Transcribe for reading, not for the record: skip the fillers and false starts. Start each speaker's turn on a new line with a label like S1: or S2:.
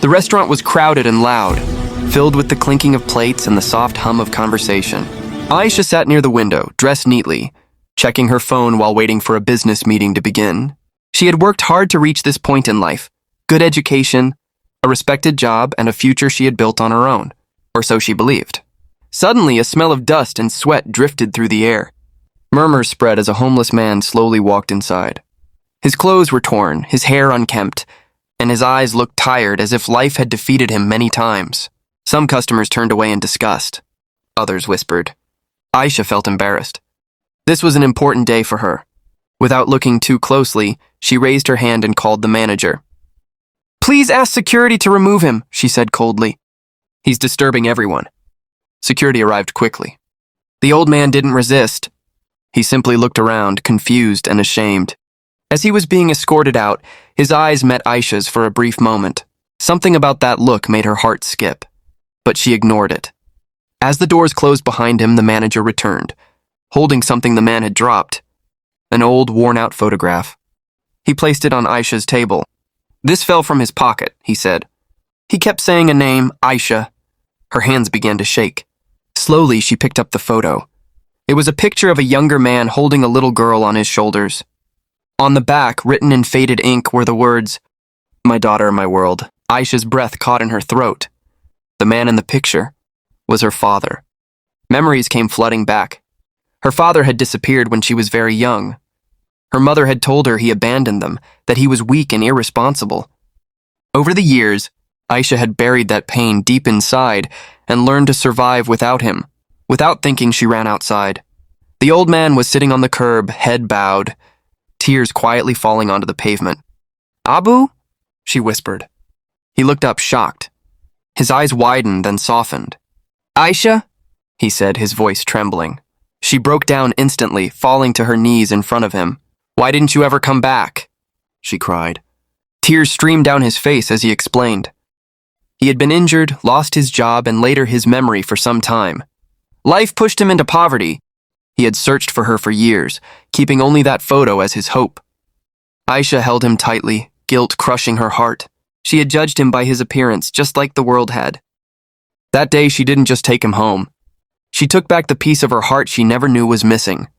S1: The restaurant was crowded and loud, filled with the clinking of plates and the soft hum of conversation. Aisha sat near the window, dressed neatly, checking her phone while waiting for a business meeting to begin. She had worked hard to reach this point in life: good education, a respected job, and a future she had built on her own, or so she believed. Suddenly, a smell of dust and sweat drifted through the air. Murmurs spread as a homeless man slowly walked inside. His clothes were torn, his hair unkempt, and his eyes looked tired, as if life had defeated him many times. Some customers turned away in disgust. Others whispered. Aisha felt embarrassed. This was an important day for her. Without looking too closely, she raised her hand and called the manager. "Please ask security to remove him," she said coldly. "He's disturbing everyone." Security arrived quickly. The old man didn't resist. He simply looked around, confused and ashamed. As he was being escorted out, his eyes met Aisha's for a brief moment. Something about that look made her heart skip, but she ignored it. As the doors closed behind him, the manager returned, holding something the man had dropped, an old, worn-out photograph. He placed it on Aisha's table. "This fell from his pocket," he said. He kept saying a name, Aisha. Her hands began to shake. Slowly, she picked up the photo. It was a picture of a younger man holding a little girl on his shoulders. On the back, written in faded ink, were the words, "My daughter, my world." Aisha's breath caught in her throat. The man in the picture was her father. Memories came flooding back. Her father had disappeared when she was very young. Her mother had told her he abandoned them, that he was weak and irresponsible. Over the years, Aisha had buried that pain deep inside and learned to survive without him. Without thinking, she ran outside. The old man was sitting on the curb, head bowed, tears quietly falling onto the pavement. "Abu?" she whispered. He looked up, shocked. His eyes widened, then softened. "Aisha?" he said, his voice trembling. She broke down instantly, falling to her knees in front of him. "Why didn't you ever come back?" she cried. Tears streamed down his face as he explained. He had been injured, lost his job, and later his memory for some time. Life pushed him into poverty. He had searched for her for years, keeping only that photo as his hope. Aisha held him tightly, guilt crushing her heart. She had judged him by his appearance, just like the world had. That day, she didn't just take him home. She took back the piece of her heart she never knew was missing.